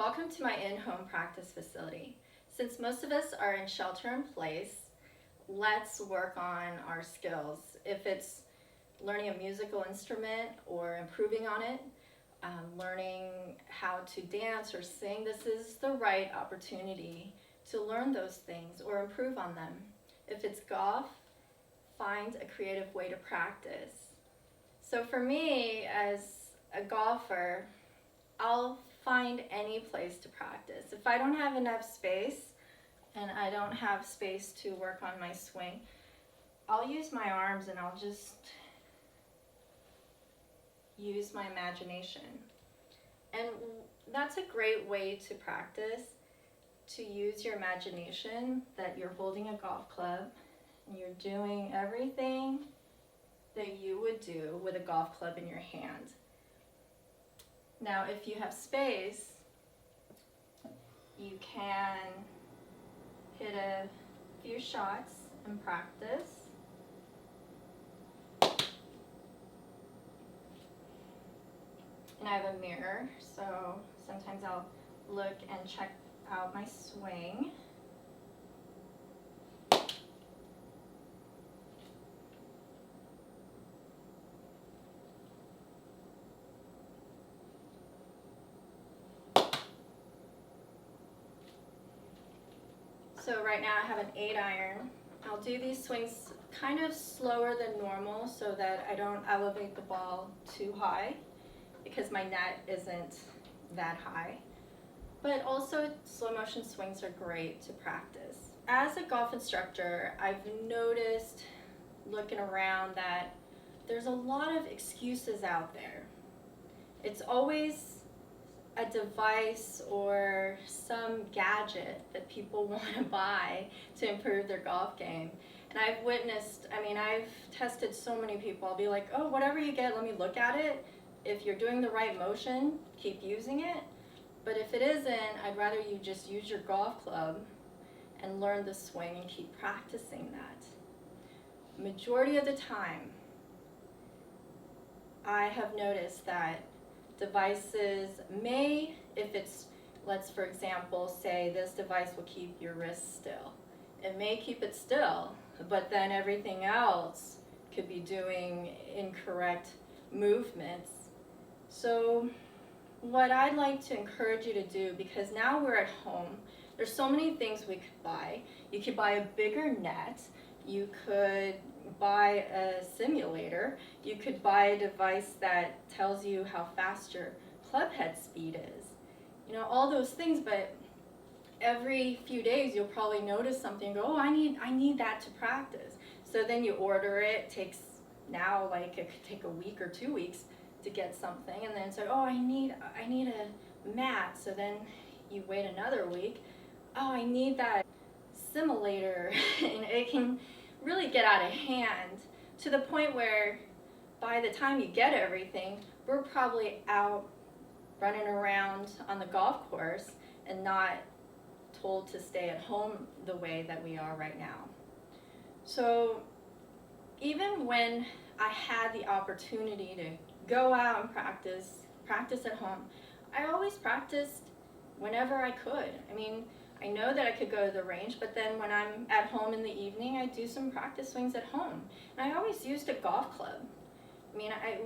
Welcome to my in-home practice facility. Since most of us are in shelter in place, let's work on our skills. If it's learning a musical instrument or improving on it, learning how to dance or sing, this is the right opportunity to learn those things or improve on them. If it's golf, find a creative way to practice. So for me, as a golfer, I'll find any place to practice. If I don't have enough space and I don't have space to work on my swing, I'll use my arms and I'll just use my imagination. And that's a great way to practice, to use your imagination, that you're holding a golf club and you're doing everything that you would do with a golf club in your hand. Now, if you have space, you can hit a few shots and practice. And I have a mirror, so sometimes I'll look and check out my swing. So right now I have an 8-iron. I'll do these swings kind of slower than normal so that I don't elevate the ball too high, because my net isn't that high. But also slow motion swings are great to practice. As a golf instructor, I've noticed looking around that there's a lot of excuses out there. It's always a device or some gadget that people want to buy to improve their golf game. And I've witnessed, I've tested so many people. I'll be like, oh, whatever you get, let me look at it. If you're doing the right motion, keep using it. But if it isn't, I'd rather you just use your golf club and learn the swing and keep practicing that. Majority of the time, I have noticed that devices may, if it's, let's for example say this device will keep your wrist still. It may keep it still, but then everything else could be doing incorrect movements. So what I'd like to encourage you to do, because now we're at home, there's so many things we could buy. You could buy a bigger net, you could buy a simulator, you could buy a device that tells you how fast your club head speed is. You know, all those things, but every few days you'll probably notice something and go, oh, I need that to practice. So then you order it, takes now like it could take a week or 2 weeks to get something, and then it's like, oh, I need a mat. So then you wait another week, oh, I need that simulator. And it can really get out of hand to the point where by the time you get everything, we're probably out running around on the golf course and not told to stay at home the way that we are right now. So even when I had the opportunity to go out and practice at home, I always practiced whenever I could. I know that I could go to the range, but then when I'm at home in the evening, I do some practice swings at home. And I always used a golf club.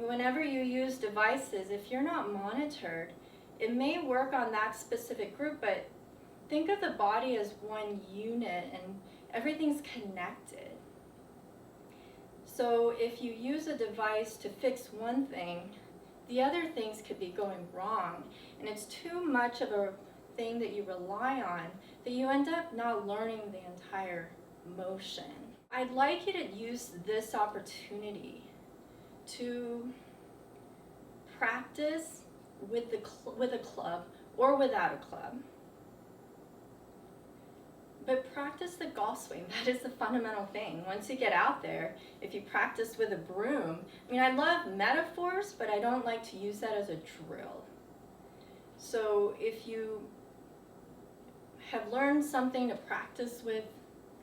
Whenever you use devices, if you're not monitored, it may work on that specific group, but think of the body as one unit and everything's connected. So if you use a device to fix one thing, the other things could be going wrong, and it's too much of a thing that you rely on that you end up not learning the entire motion. I'd like you to use this opportunity to practice with a club or without a club. But practice the golf swing. That is the fundamental thing. Once you get out there, if you practice with a broom, I love metaphors, but I don't like to use that as a drill. So if you have learned something to practice with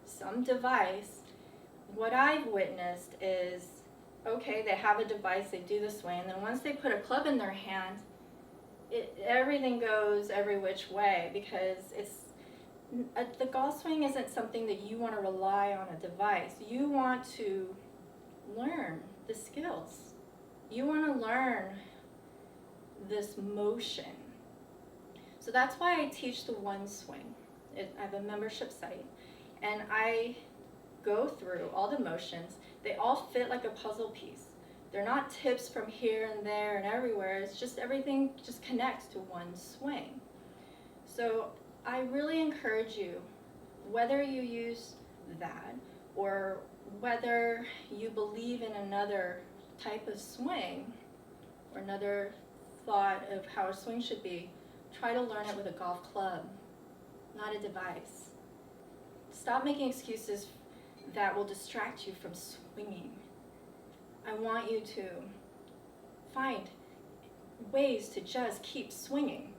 some device, what I've witnessed is, okay, they have a device, they do the swing, and then once they put a club in their hand, everything goes every which way, because the golf swing isn't something that you want to rely on a device. You want to learn the skills. You want to learn this motion. So that's why I teach the one swing. I have a membership site, and I go through all the motions. They all fit like a puzzle piece. They're not tips from here and there and everywhere. It's just everything just connects to one swing. So I really encourage you, whether you use that or whether you believe in another type of swing or another thought of how a swing should be, try to learn it with a golf club, not a device. Stop making excuses that will distract you from swinging. I want you to find ways to just keep swinging.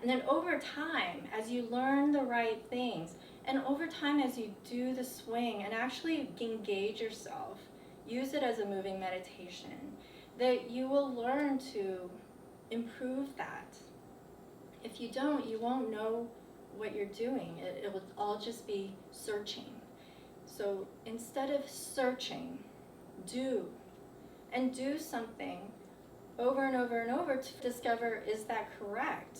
And then over time, as you learn the right things, and over time as you do the swing and actually engage yourself, use it as a moving meditation, that you will learn to improve that. If you don't, you won't know what you're doing. It will all just be searching. So instead of searching, do. And do something over and over and over to discover, is that correct?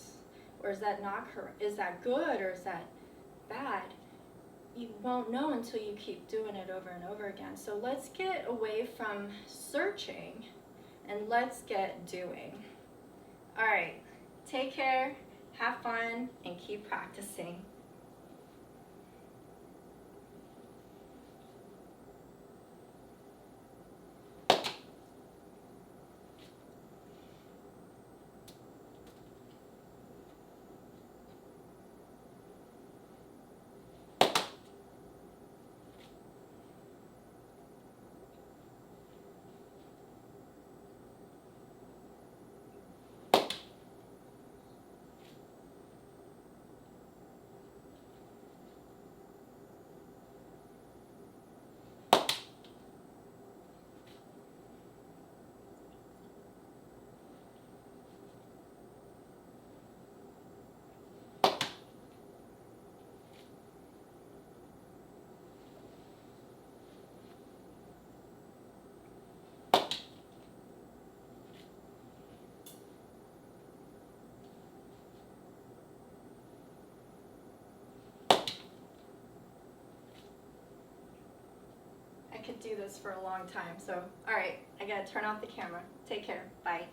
Or is that not correct? Is that good or is that bad? You won't know until you keep doing it over and over again. So let's get away from searching and let's get doing. All right, take care, have fun, and keep practicing. I could do this for a long time, so all right, I gotta turn off the camera. Take care, bye.